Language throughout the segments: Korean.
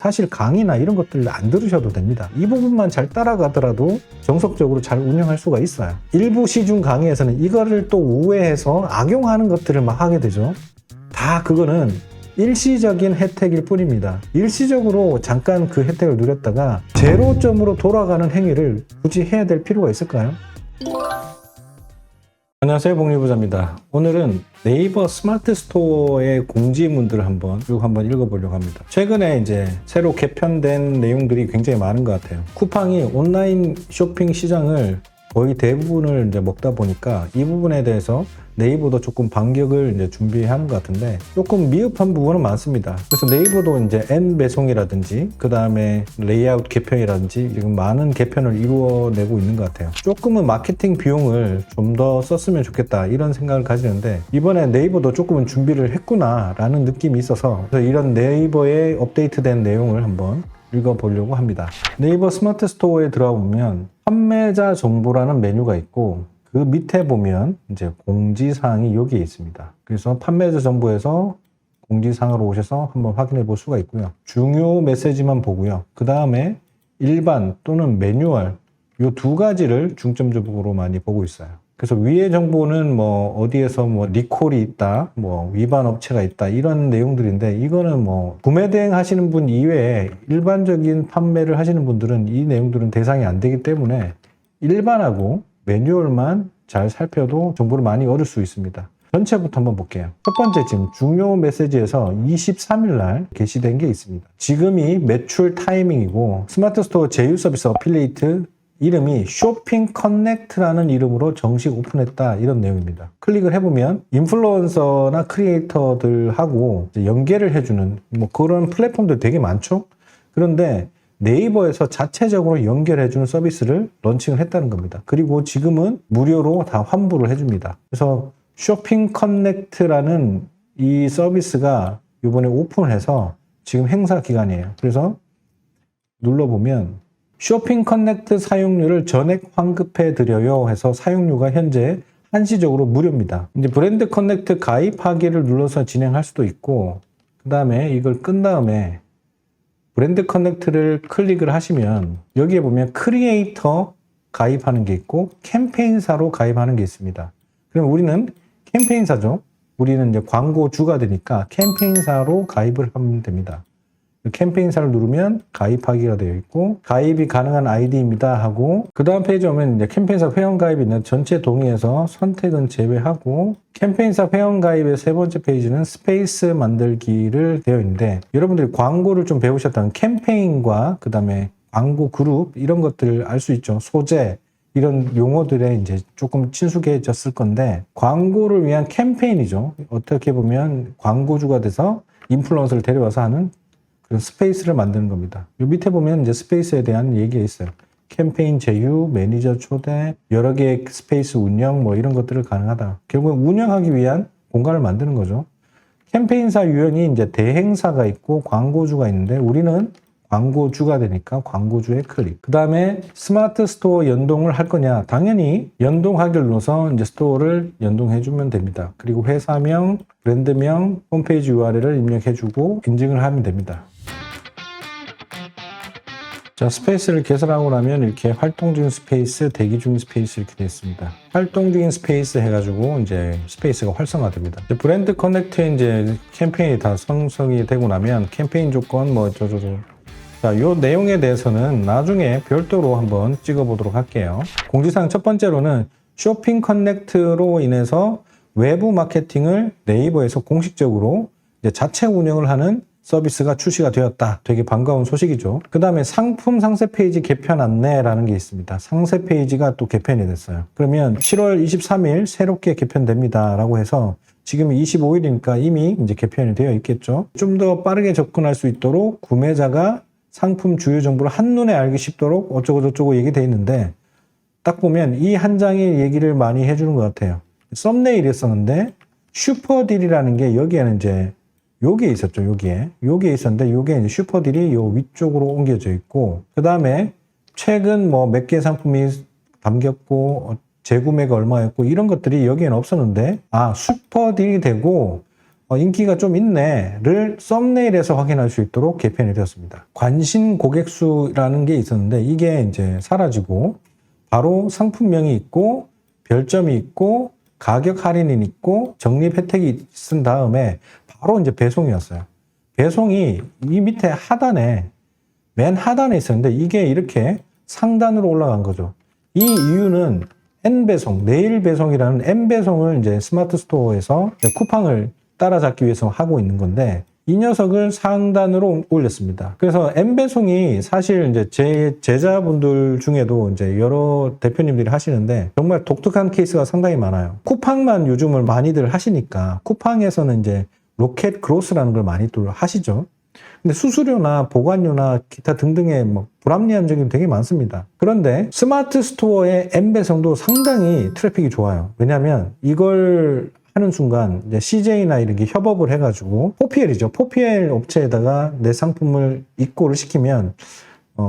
사실 강의나 이런 것들 안 들으셔도 됩니다. 이 부분만 잘 따라가더라도 정석적으로 잘 운영할 수가 있어요. 일부 시중 강의에서는 이거를 또 우회해서 악용하는 것들을 막 하게 되죠. 다 그거는 일시적인 혜택일 뿐입니다. 일시적으로 잠깐 그 혜택을 누렸다가 제로점으로 돌아가는 행위를 굳이 해야 될 필요가 있을까요? 안녕하세요, 복리부자입니다. 오늘은 네이버 스마트 스토어의 공지문들을 한번 읽어보려고 합니다. 최근에 이제 새로 개편된 내용들이 굉장히 많은 것 같아요. 쿠팡이 온라인 쇼핑 시장을 거의 대부분을 이제 먹다 보니까 이 부분에 대해서 네이버도 조금 반격을 이제 준비하는 것 같은데 조금 미흡한 부분은 많습니다. 그래서 네이버도 이제 N 배송이라든지 그 다음에 레이아웃 개편이라든지 지금 많은 개편을 이루어내고 있는 것 같아요. 조금은 마케팅 비용을 좀 더 썼으면 좋겠다 이런 생각을 가지는데 이번에 네이버도 조금은 준비를 했구나 라는 느낌이 있어서 그래서 이런 네이버의 업데이트된 내용을 한번 읽어보려고 합니다. 네이버 스마트 스토어에 들어가 보면 판매자 정보라는 메뉴가 있고 그 밑에 보면 이제 공지사항이 여기에 있습니다. 그래서 판매자 정보에서 공지사항으로 오셔서 한번 확인해 볼 수가 있고요. 중요 메시지만 보고요. 그 다음에 일반 또는 매뉴얼 이 두 가지를 중점적으로 많이 보고 있어요. 그래서 위의 정보는 뭐 어디에서 뭐 리콜이 있다, 뭐 위반 업체가 있다 이런 내용들인데 이거는 뭐 구매 대행 하시는 분 이외에 일반적인 판매를 하시는 분들은 이 내용들은 대상이 안 되기 때문에 일반하고 매뉴얼만 잘 살펴도 정보를 많이 얻을 수 있습니다. 전체부터 한번 볼게요. 첫 번째 지금 중요 메시지에서 23일 날 게시된 게 있습니다. 지금이 매출 타이밍이고 스마트 스토어 제휴 서비스 어필리에이트 이름이 쇼핑 커넥트라는 이름으로 정식 오픈했다 이런 내용입니다. 클릭을 해보면 인플루언서나 크리에이터들하고 연계를 해주는 뭐 그런 플랫폼들 되게 많죠. 그런데 네이버에서 자체적으로 연결해주는 서비스를 런칭을 했다는 겁니다. 그리고 지금은 무료로 다 환불을 해줍니다. 그래서 쇼핑 커넥트라는 이 서비스가 이번에 오픈을 해서 지금 행사 기간이에요. 그래서 눌러보면 쇼핑 커넥트 사용료를 전액 환급해 드려요 해서 사용료가 현재 한시적으로 무료입니다. 이제 브랜드 커넥트 가입하기를 눌러서 진행할 수도 있고 그 다음에 이걸 끈 다음에 브랜드 커넥트를 클릭을 하시면 여기에 보면 크리에이터 가입하는 게 있고 캠페인사로 가입하는 게 있습니다. 그럼 우리는 캠페인사죠. 우리는 이제 광고주가 되니까 캠페인사로 가입을 하면 됩니다. 캠페인사를 누르면 가입하기가 되어 있고 가입이 가능한 아이디입니다 하고 그 다음 페이지 오면 이제 캠페인사 회원가입이 있는 전체 동의에서 선택은 제외하고 캠페인사 회원가입의 세 번째 페이지는 스페이스 만들기를 되어 있는데 여러분들이 광고를 좀 배우셨다면 캠페인과 그 다음에 광고 그룹 이런 것들을 알 수 있죠. 소재 이런 용어들에 이제 조금 친숙해졌을 건데 광고를 위한 캠페인이죠. 어떻게 보면 광고주가 돼서 인플루언서를 데려와서 하는 그런 스페이스를 만드는 겁니다. 요 밑에 보면 이제 스페이스에 대한 얘기가 있어요. 캠페인 제휴, 매니저 초대, 여러 개의 스페이스 운영 뭐 이런 것들을 가능하다. 결국은 운영하기 위한 공간을 만드는 거죠. 캠페인사 유형이 이제 대행사가 있고 광고주가 있는데 우리는 광고주가 되니까 광고주에 클릭. 그 다음에 스마트 스토어 연동을 할 거냐? 당연히 연동하기를 눌러서 이제 스토어를 연동해주면 됩니다. 그리고 회사명, 브랜드명, 홈페이지 URL을 입력해주고 인증을 하면 됩니다. 자, 스페이스를 개설하고 나면 이렇게 활동 중인 스페이스, 대기 중인 스페이스 이렇게 되어 있습니다. 활동 중인 스페이스 해가지고 이제 스페이스가 활성화됩니다. 이제 브랜드 커넥트에 이제 캠페인이 다 생성이 되고 나면 캠페인 조건 뭐 어쩌저쩌. 자, 요 내용에 대해서는 나중에 별도로 한번 찍어보도록 할게요. 공지사항 첫 번째로는 쇼핑 커넥트로 인해서 외부 마케팅을 네이버에서 공식적으로 이제 자체 운영을 하는 서비스가 출시가 되었다. 되게 반가운 소식이죠. 그 다음에 상품 상세 페이지 개편 안내라는 게 있습니다. 상세 페이지가 또 개편이 됐어요. 그러면 7월 23일 새롭게 개편됩니다. 라고 해서 지금 25일이니까 이미 이제 개편이 되어 있겠죠. 좀 더 빠르게 접근할 수 있도록 구매자가 상품 주요 정보를 한눈에 알기 쉽도록 어쩌고저쩌고 얘기되어 있는데 딱 보면 이 한 장의 얘기를 많이 해주는 것 같아요. 썸네일이었었는데 슈퍼딜이라는 게 여기에는 이제 여기에 있었죠. 여기에 있었는데 여기에 이제 슈퍼딜이 요 위쪽으로 옮겨져 있고 그 다음에 최근 뭐 몇 개 상품이 담겼고 재구매가 얼마였고 이런 것들이 여기에는 없었는데 슈퍼딜이 되고 인기가 좀 있네를 썸네일에서 확인할 수 있도록 개편이 되었습니다. 관심 고객수라는 게 있었는데 이게 이제 사라지고 바로 상품명이 있고 별점이 있고 가격 할인이 있고 적립 혜택이 있은 다음에 바로 이제 배송이었어요. 배송이 이 밑에 하단에 맨 하단에 있었는데 이게 이렇게 상단으로 올라간 거죠. 이 이유는 N배송, 내일 배송이라는 N배송을 이제 스마트 스토어에서 쿠팡을 따라잡기 위해서 하고 있는 건데 이 녀석을 상단으로 올렸습니다. 그래서 N배송이 사실 이제 제 제자분들 중에도 이제 여러 대표님들이 하시는데 정말 독특한 케이스가 상당히 많아요. 쿠팡만 요즘을 많이들 하시니까 쿠팡에서는 이제 로켓 그로스라는 걸 많이 또 하시죠. 근데 수수료나 보관료나 기타 등등의 뭐 불합리한 점이 되게 많습니다. 그런데 스마트 스토어의 N배송도 상당히 트래픽이 좋아요. 왜냐하면 이걸 하는 순간 이제 CJ나 이렇게 협업을 해가지고 포피엘이죠. 포피엘 업체에다가 내 상품을 입고를 시키면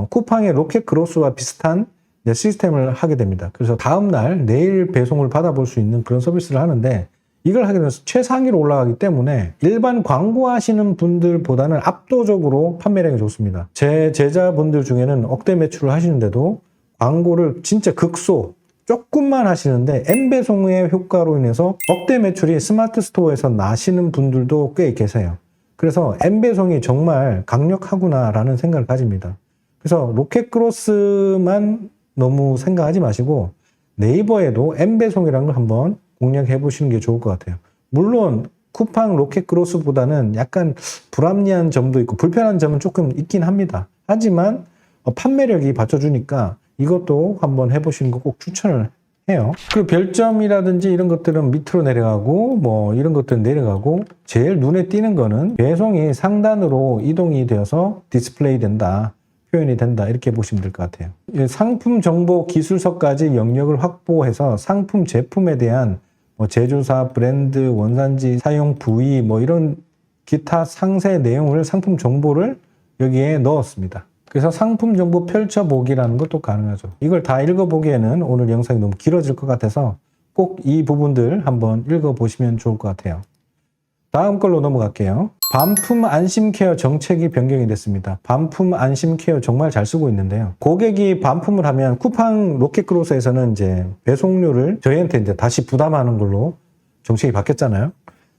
쿠팡의 로켓 그로스와 비슷한 시스템을 하게 됩니다. 그래서 다음날 내일 배송을 받아볼 수 있는 그런 서비스를 하는데 이걸 하게 되면서 최상위로 올라가기 때문에 일반 광고하시는 분들보다는 압도적으로 판매량이 좋습니다. 제 제자분들 중에는 억대 매출을 하시는데도 광고를 진짜 극소 조금만 하시는데 N배송의 효과로 인해서 억대 매출이 스마트 스토어에서 나시는 분들도 꽤 계세요. 그래서 N배송이 정말 강력하구나라는 생각을 가집니다. 그래서 로켓크로스만 너무 생각하지 마시고 네이버에도 N배송이라는 걸 한번 공략해 보시는 게 좋을 것 같아요. 물론 쿠팡 로켓크로스보다는 약간 불합리한 점도 있고 불편한 점은 조금 있긴 합니다. 하지만 판매력이 받쳐주니까 이것도 한번 해보시는 거 꼭 추천을 해요. 그리고 별점이라든지 이런 것들은 밑으로 내려가고 뭐 이런 것들은 내려가고 제일 눈에 띄는 거는 배송이 상단으로 이동이 되어서 디스플레이 된다. 표현이 된다. 이렇게 보시면 될 것 같아요. 상품 정보 기술서까지 영역을 확보해서 상품 제품에 대한 제조사, 브랜드, 원산지, 사용 부위 뭐 이런 기타 상세 내용을 상품 정보를 여기에 넣었습니다. 그래서 상품 정보 펼쳐보기라는 것도 가능하죠. 이걸 다 읽어보기에는 오늘 영상이 너무 길어질 것 같아서 꼭 이 부분들 한번 읽어보시면 좋을 것 같아요. 다음 걸로 넘어갈게요. 반품 안심케어 정책이 변경이 됐습니다. 반품 안심케어 정말 잘 쓰고 있는데요. 고객이 반품을 하면 쿠팡 로켓크로스에서는 이제 배송료를 저희한테 이제 다시 부담하는 걸로 정책이 바뀌었잖아요.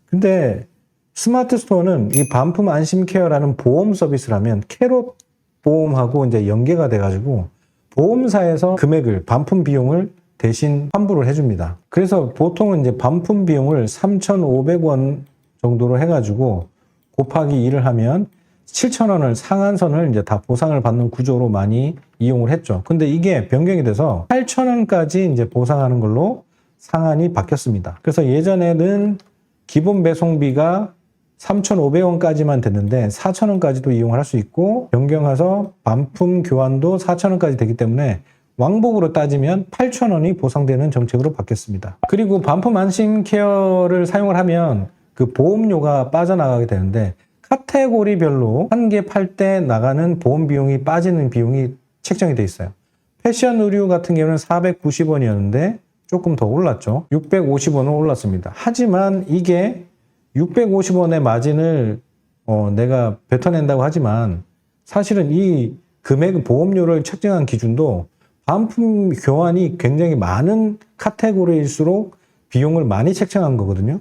근데 스마트 스토어는 이 반품 안심케어라는 보험 서비스를 하면 캐롯 보험하고 이제 연계가 돼가지고 보험사에서 금액을 반품 비용을 대신 환불을 해줍니다. 그래서 보통은 이제 반품 비용을 3,500원 정도로 해가지고 곱하기 2를 하면 7,000원을 상한선을 이제 다 보상을 받는 구조로 많이 이용을 했죠. 근데 이게 변경이 돼서 8,000원까지 이제 보상하는 걸로 상한이 바뀌었습니다. 그래서 예전에는 기본 배송비가 3,500원까지만 됐는데 4,000원까지도 이용을 할 수 있고 변경해서 반품 교환도 4,000원까지 되기 때문에 왕복으로 따지면 8,000원이 보상되는 정책으로 바뀌었습니다. 그리고 반품 안심 케어를 사용을 하면 그 보험료가 빠져나가게 되는데 카테고리별로 한 개 팔 때 나가는 보험 비용이 빠지는 비용이 책정이 돼 있어요. 패션 의류 같은 경우는 490원이었는데 조금 더 올랐죠. 650원은 올랐습니다. 하지만 이게 650원의 마진을 내가 뱉어낸다고 하지만 사실은 이 금액 보험료를 책정한 기준도 반품 교환이 굉장히 많은 카테고리일수록 비용을 많이 책정한 거거든요.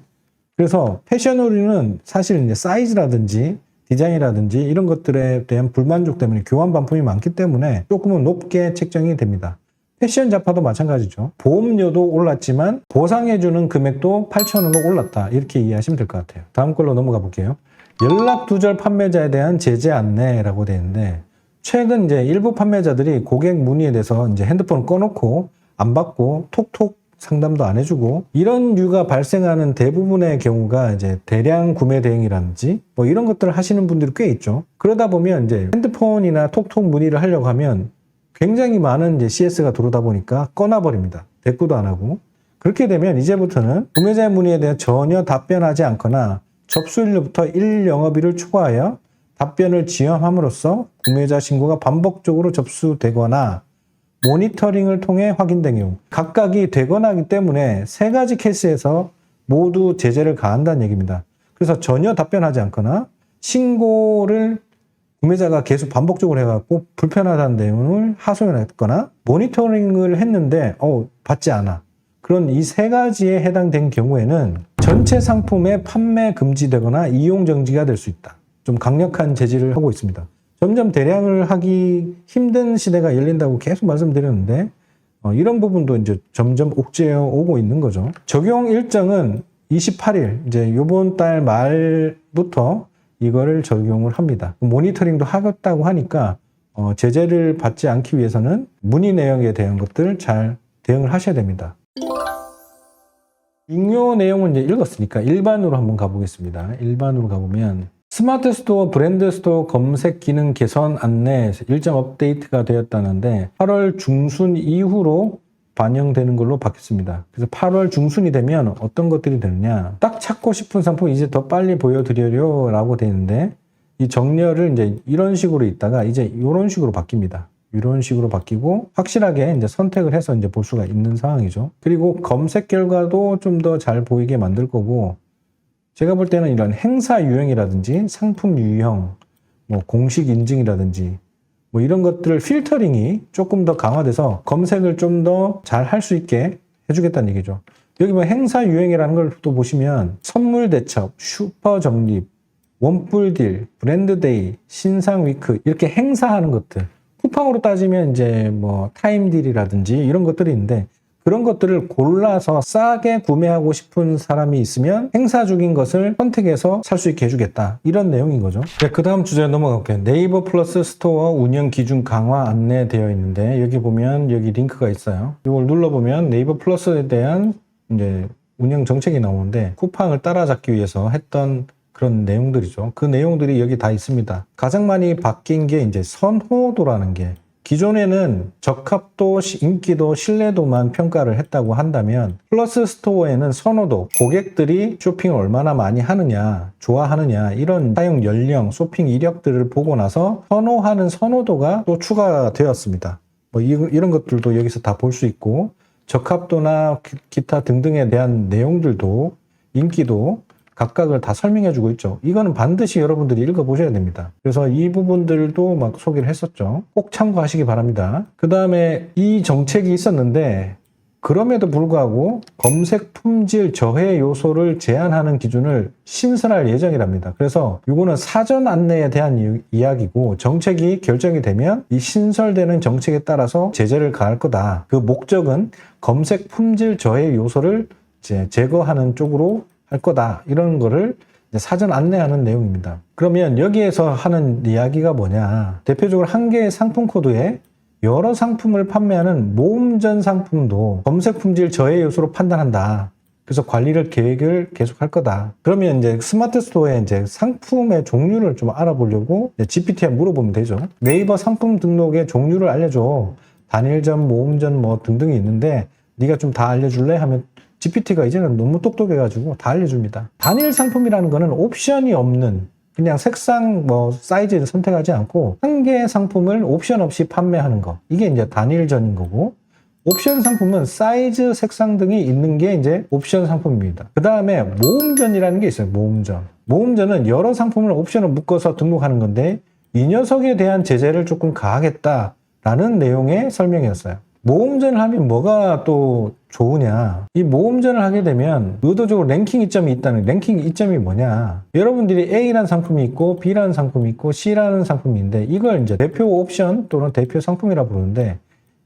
그래서 패션 의류는 사실 이제 사이즈라든지 디자인이라든지 이런 것들에 대한 불만족 때문에 교환 반품이 많기 때문에 조금은 높게 책정이 됩니다. 패션 잡화도 마찬가지죠. 보험료도 올랐지만 보상해주는 금액도 8,000원으로 올랐다. 이렇게 이해하시면 될 것 같아요. 다음 걸로 넘어가 볼게요. 연락 두절 판매자에 대한 제재 안내라고 되어 있는데 최근 이제 일부 판매자들이 고객 문의에 대해서 이제 핸드폰을 꺼놓고 안 받고 톡톡 상담도 안 해주고 이런 류가 발생하는 대부분의 경우가 이제 대량 구매 대행이라든지 뭐 이런 것들을 하시는 분들이 꽤 있죠. 그러다 보면 이제 핸드폰이나 톡톡 문의를 하려고 하면 굉장히 많은 이제 CS가 들어오다 보니까 꺼놔버립니다. 대꾸도 안 하고. 그렇게 되면 이제부터는 구매자의 문의에 대해 전혀 답변하지 않거나 접수일로부터 1영업일을 초과하여 답변을 지연함으로써 구매자 신고가 반복적으로 접수되거나 모니터링을 통해 확인된 경우 각각이 되거나 하기 때문에 세 가지 케이스에서 모두 제재를 가한다는 얘기입니다. 그래서 전혀 답변하지 않거나 신고를 구매자가 계속 반복적으로 해갖고 불편하다는 내용을 하소연했거나 모니터링을 했는데 받지 않아. 그런 이 세 가지에 해당된 경우에는 전체 상품의 판매 금지되거나 이용 정지가 될 수 있다. 좀 강력한 제지를 하고 있습니다. 점점 대량을 하기 힘든 시대가 열린다고 계속 말씀드렸는데 이런 부분도 이제 점점 옥죄어 오고 있는 거죠. 적용 일정은 28일, 이제 요번 달 말부터 이거를 적용을 합니다. 모니터링도 하겠다고 하니까 제재를 받지 않기 위해서는 문의 내용에 대한 것들 잘 대응을 하셔야 됩니다. 중요 내용은 이제 읽었으니까 일반으로 한번 가보겠습니다. 일반으로 가보면 스마트 스토어, 브랜드 스토어 검색 기능 개선 안내 일정 업데이트가 되었다는데 8월 중순 이후로 반영되는 걸로 바뀌었습니다. 그래서 8월 중순이 되면 어떤 것들이 되느냐, 딱 찾고 싶은 상품 이제 더 빨리 보여드려요 라고 되는데 이 정렬을 이제 이런 식으로 있다가 이제 이런 식으로 바뀝니다. 이런 식으로 바뀌고 확실하게 이제 선택을 해서 이제 볼 수가 있는 상황이죠. 그리고 검색 결과도 좀 더 잘 보이게 만들 거고, 제가 볼 때는 이런 행사 유형이라든지 상품 유형, 뭐 공식 인증이라든지 뭐 이런 것들 필터링이 조금 더 강화돼서 검색을 좀 더 잘 할 수 있게 해주겠다는 얘기죠. 여기 뭐 행사 유형이라는 걸 또 보시면 선물 대첩, 슈퍼 적립, 원뿔 딜, 브랜드 데이, 신상 위크 이렇게 행사하는 것들, 쿠팡으로 따지면 이제 뭐 타임 딜이라든지 이런 것들이 있는데 그런 것들을 골라서 싸게 구매하고 싶은 사람이 있으면 행사 중인 것을 선택해서 살 수 있게 해주겠다. 이런 내용인 거죠. 네, 그 다음 주제에 넘어갈게요. 네이버 플러스 스토어 운영 기준 강화 안내되어 있는데 여기 보면 여기 링크가 있어요. 이걸 눌러보면 네이버 플러스에 대한 이제 운영 정책이 나오는데 쿠팡을 따라잡기 위해서 했던 그런 내용들이죠. 그 내용들이 여기 다 있습니다. 가장 많이 바뀐 게 이제 선호도라는 게, 기존에는 적합도, 인기도, 신뢰도만 평가를 했다고 한다면 플러스 스토어에는 선호도, 고객들이 쇼핑을 얼마나 많이 하느냐, 좋아하느냐, 이런 사용 연령, 쇼핑 이력들을 보고 나서 선호하는 선호도가 또 추가되었습니다. 뭐 이런 것들도 여기서 다 볼 수 있고, 적합도나 기타 등등에 대한 내용들도, 인기도 각각을 다 설명해주고 있죠. 이거는 반드시 여러분들이 읽어보셔야 됩니다. 그래서 이 부분들도 막 소개를 했었죠. 꼭 참고하시기 바랍니다. 그 다음에 이 정책이 있었는데 그럼에도 불구하고 검색 품질 저해 요소를 제한하는 기준을 신설할 예정이랍니다. 그래서 이거는 사전 안내에 대한 이야기고, 정책이 결정이 되면 이 신설되는 정책에 따라서 제재를 가할 거다. 그 목적은 검색 품질 저해 요소를 제거하는 쪽으로 할 거다. 이런 거를 사전 안내하는 내용입니다. 그러면 여기에서 하는 이야기가 뭐냐. 대표적으로 한 개의 상품 코드에 여러 상품을 판매하는 모음전 상품도 검색 품질 저해 요소로 판단한다. 그래서 관리를 계획을 계속 할 거다. 그러면 이제 스마트 스토어에 이제 상품의 종류를 좀 알아보려고 GPT에 물어보면 되죠. 네이버 상품 등록의 종류를 알려줘. 단일전, 모음전 뭐 등등이 있는데 네가 좀 다 알려줄래? 하면 GPT가 이제는 너무 똑똑해가지고 다 알려줍니다. 단일 상품이라는 거는 옵션이 없는, 그냥 색상 뭐 사이즈를 선택하지 않고 한 개의 상품을 옵션 없이 판매하는 거, 이게 이제 단일전인 거고, 옵션 상품은 사이즈, 색상 등이 있는 게 이제 옵션 상품입니다. 그 다음에 모음전이라는 게 있어요. 모음전은 여러 상품을 옵션을 묶어서 등록하는 건데 이 녀석에 대한 제재를 조금 가하겠다라는 내용의 설명이었어요. 모음전을 하면 뭐가 또 좋으냐, 이 모음전을 하게 되면 의도적으로 랭킹 이점이 있다는, 랭킹 이점이 뭐냐, 여러분들이 A라는 상품이 있고 B라는 상품이 있고 C라는 상품인데 이걸 이제 대표 옵션 또는 대표 상품이라 부르는데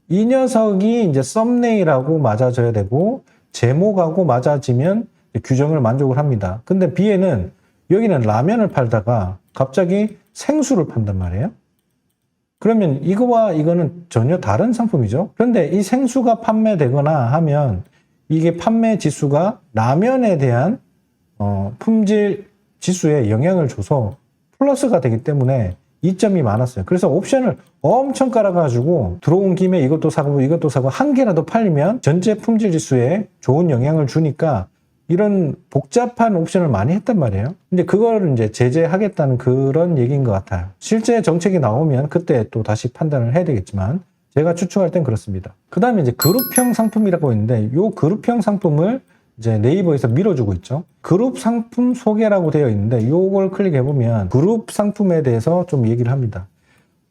이 녀석이 이제 썸네일하고 맞아져야 되고 제목하고 맞아지면 규정을 만족을 합니다. 근데 B에는, 여기는 라면을 팔다가 갑자기 생수를 판단 말이에요. 그러면 이거와 이거는 전혀 다른 상품이죠. 그런데 이 생수가 판매되거나 하면 이게 판매 지수가 라면에 대한 품질 지수에 영향을 줘서 플러스가 되기 때문에 이점이 많았어요. 그래서 옵션을 엄청 깔아가지고 들어온 김에 이것도 사고 이것도 사고 한 개라도 팔리면 전체 품질 지수에 좋은 영향을 주니까 이런 복잡한 옵션을 많이 했단 말이에요. 근데 그거를 이제 제재하겠다는 그런 얘기인 것 같아요. 실제 정책이 나오면 그때 또 다시 판단을 해야 되겠지만 제가 추측할 땐 그렇습니다. 그 다음에 이제 그룹형 상품이라고 있는데 이 그룹형 상품을 이제 네이버에서 밀어주고 있죠. 그룹 상품 소개라고 되어 있는데 이걸 클릭해보면 그룹 상품에 대해서 좀 얘기를 합니다.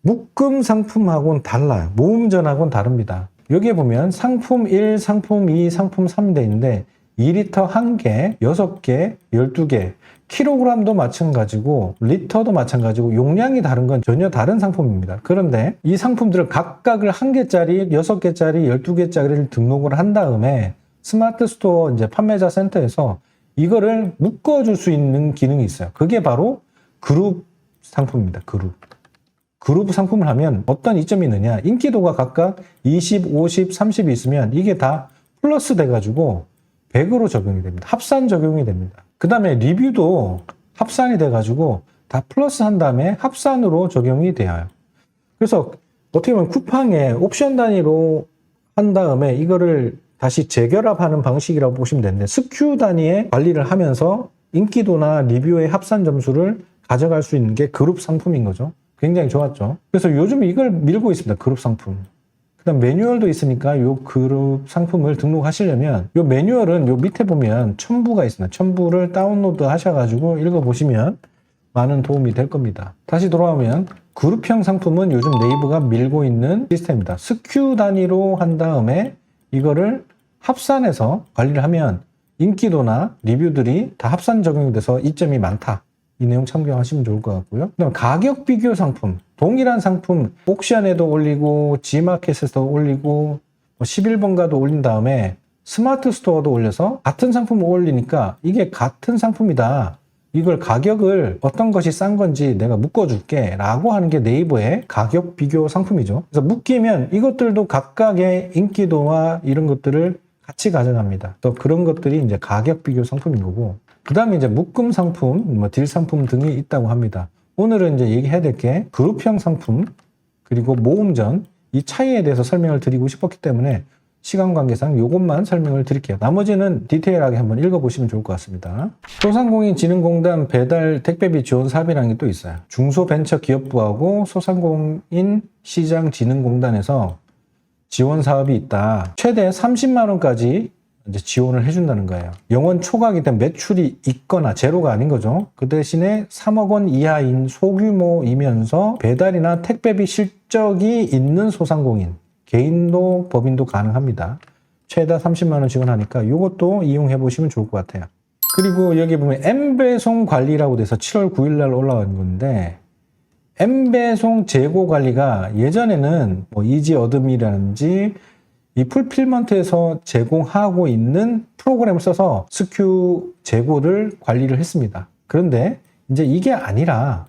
묶음 상품하고는 달라요. 모음전하고는 다릅니다. 여기에 보면 상품 1, 상품 2, 상품 3 돼 있는데 2리터 1개, 6개, 12개, 킬로그램도 마찬가지고 리터도 마찬가지고 용량이 다른 건 전혀 다른 상품입니다. 그런데 이 상품들을 각각을 1개짜리, 6개짜리, 12개짜리를 등록을 한 다음에 스마트 스토어 이제 판매자 센터에서 이거를 묶어줄 수 있는 기능이 있어요. 그게 바로 그룹 상품입니다. 그룹 상품을 하면 어떤 이점이 있느냐. 인기도가 각각 20, 50, 30이 있으면 이게 다 플러스 돼가지고 100으로 적용이 됩니다. 합산 적용이 됩니다. 그 다음에 리뷰도 합산이 돼가지고 다 플러스 한 다음에 합산으로 적용이 돼요. 그래서 어떻게 보면 쿠팡에 옵션 단위로 한 다음에 이거를 다시 재결합하는 방식이라고 보시면 되는데 스큐 단위의 관리를 하면서 인기도나 리뷰의 합산 점수를 가져갈 수 있는 게 그룹 상품인 거죠. 굉장히 좋았죠. 그래서 요즘 이걸 밀고 있습니다. 그룹 상품. 그다음 매뉴얼도 있으니까 요 그룹 상품을 등록하시려면 요 매뉴얼은 요 밑에 보면 첨부가 있습니다. 첨부를 다운로드 하셔가지고 읽어보시면 많은 도움이 될 겁니다. 다시 돌아오면 그룹형 상품은 요즘 네이버가 밀고 있는 시스템입니다. 스큐 단위로 한 다음에 이거를 합산해서 관리를 하면 인기도나 리뷰들이 다 합산 적용이 돼서 이점이 많다. 이 내용 참고하시면 좋을 것 같고요. 그다음 가격 비교 상품. 동일한 상품 옥션에도 올리고 G마켓에도 올리고 11번가도 올린 다음에 스마트 스토어도 올려서 같은 상품을 올리니까 이게 같은 상품이다. 이걸 가격을 어떤 것이 싼 건지 내가 묶어줄게 라고 하는 게 네이버의 가격 비교 상품이죠. 그래서 묶이면 이것들도 각각의 인기도와 이런 것들을 같이 가져갑니다. 또 그런 것들이 이제 가격 비교 상품인 거고, 그 다음에 이제 묶음 상품, 딜 상품 등이 있다고 합니다. 오늘은 이제 얘기해야 될 게 그룹형 상품, 그리고 모음전, 이 차이에 대해서 설명을 드리고 싶었기 때문에 시간 관계상 이것만 설명을 드릴게요. 나머지는 디테일하게 한번 읽어보시면 좋을 것 같습니다. 소상공인진흥공단 배달 택배비 지원 사업이라는 게 또 있어요. 중소벤처기업부하고 소상공인 시장진흥공단에서 지원 사업이 있다. 최대 30만 원까지 이제 지원을 해준다는 거예요. 영원 초과이기 매출이 있거나 제로가 아닌 거죠. 그 대신에 3억 원 이하인 소규모이면서 배달이나 택배비 실적이 있는 소상공인, 개인도 법인도 가능합니다. 최다 30만 원 지원하니까 이것도 이용해 보시면 좋을 것 같아요. 그리고 여기 보면 M배송 관리라고 돼서 7월 9일 날 올라온 건데, M배송 재고 관리가 예전에는 뭐 이지 어드미라든지 이 풀필먼트에서 제공하고 있는 프로그램을 써서 스큐 재고를 관리를 했습니다. 그런데 이제 이게 아니라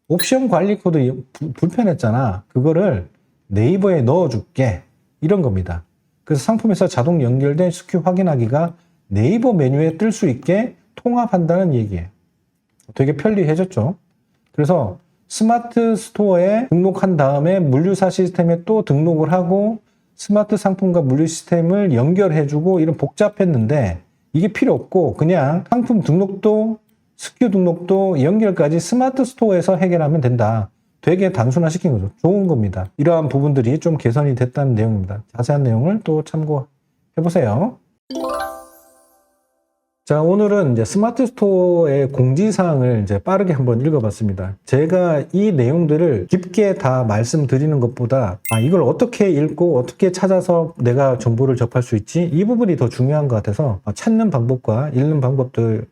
옵션 관리 코드 불편했잖아. 그거를 네이버에 넣어줄게. 이런 겁니다. 그래서 상품에서 자동 연결된 스큐 확인하기가 네이버 메뉴에 뜰 수 있게 통합한다는 얘기예요. 되게 편리해졌죠. 그래서 스마트 스토어에 등록한 다음에 물류사 시스템에 또 등록을 하고 스마트 상품과 물류 시스템을 연결해주고 이런 복잡했는데 이게 필요 없고 그냥 상품 등록도 스큐 등록도 연결까지 스마트 스토어에서 해결하면 된다. 되게 단순화시킨 거죠. 좋은 겁니다. 이러한 부분들이 좀 개선이 됐다는 내용입니다. 자세한 내용을 또 참고해보세요. 자, 오늘은 이제 스마트 스토어의 공지사항을 이제 빠르게 한번 읽어봤습니다. 제가 이 내용들을 깊게 다 말씀드리는 것보다 이걸 어떻게 읽고 어떻게 찾아서 내가 정보를 접할 수 있지? 이 부분이 더 중요한 것 같아서 찾는 방법과 읽는 방법들을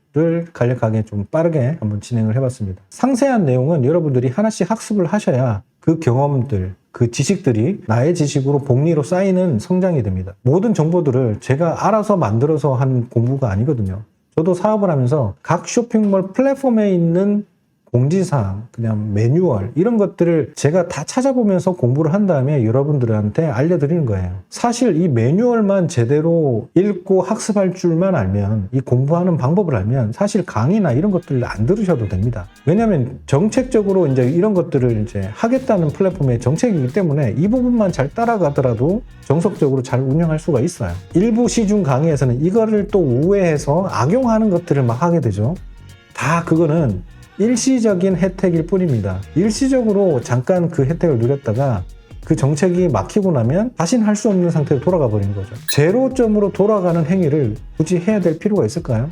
간략하게 좀 빠르게 한번 진행을 해봤습니다. 상세한 내용은 여러분들이 하나씩 학습을 하셔야 그 경험들, 그 지식들이 나의 지식으로 복리로 쌓이는 성장이 됩니다. 모든 정보들을 제가 알아서 만들어서 한 공부가 아니거든요. 저도 사업을 하면서 각 쇼핑몰 플랫폼에 있는 공지사항, 그냥 매뉴얼 이런 것들을 제가 다 찾아보면서 공부를 한 다음에 여러분들한테 알려드리는 거예요. 사실 이 매뉴얼만 제대로 읽고 학습할 줄만 알면, 이 공부하는 방법을 알면 사실 강의나 이런 것들을 안 들으셔도 됩니다. 왜냐하면 정책적으로 이제 이런 것들을 이제 하겠다는 플랫폼의 정책이기 때문에 이 부분만 잘 따라가더라도 정석적으로 잘 운영할 수가 있어요. 일부 시중 강의에서는 이거를 또 우회해서 악용하는 것들을 막 하게 되죠. 다 그거는 일시적인 혜택일 뿐입니다. 일시적으로 잠깐 그 혜택을 누렸다가 그 정책이 막히고 나면 다시는 할 수 없는 상태로 돌아가 버리는 거죠. 제로점으로 돌아가는 행위를 굳이 해야 될 필요가 있을까요?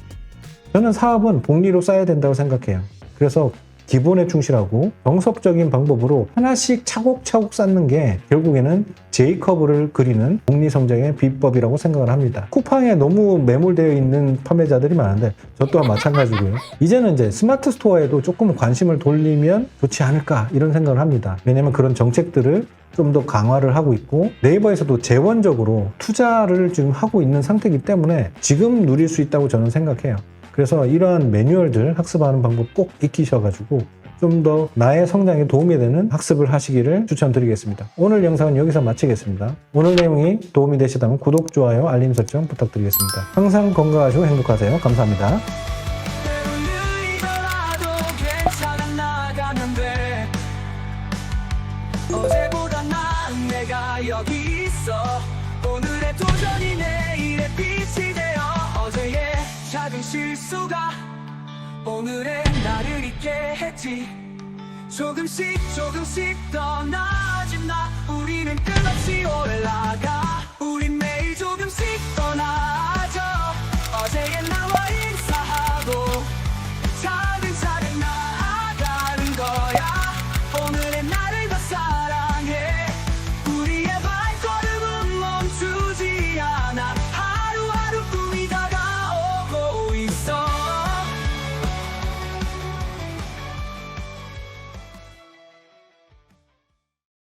저는 사업은 복리로 쌓아야 된다고 생각해요. 그래서 기본에 충실하고 정석적인 방법으로 하나씩 차곡차곡 쌓는 게 결국에는 J커브를 그리는 복리성장의 비법이라고 생각을 합니다. 쿠팡에 너무 매몰되어 있는 판매자들이 많은데 저 또한 마찬가지고요. 이제는 이제 스마트 스토어에도 조금 관심을 돌리면 좋지 않을까 이런 생각을 합니다. 왜냐면 그런 정책들을 좀 더 강화를 하고 있고 네이버에서도 재원적으로 투자를 지금 하고 있는 상태이기 때문에 지금 누릴 수 있다고 저는 생각해요. 그래서 이러한 매뉴얼들 학습하는 방법 꼭 익히셔가지고 좀 더 나의 성장에 도움이 되는 학습을 하시기를 추천드리겠습니다. 오늘 영상은 여기서 마치겠습니다. 오늘 내용이 도움이 되시다면 구독, 좋아요, 알림 설정 부탁드리겠습니다. 항상 건강하시고 행복하세요. 감사합니다. 어제보다 나은 내가 여기 있어. 오늘의 도전이 내일의 빛이 되어 어제의 작은 실수가 오늘의 나를 있게 했지. 조금씩 더 나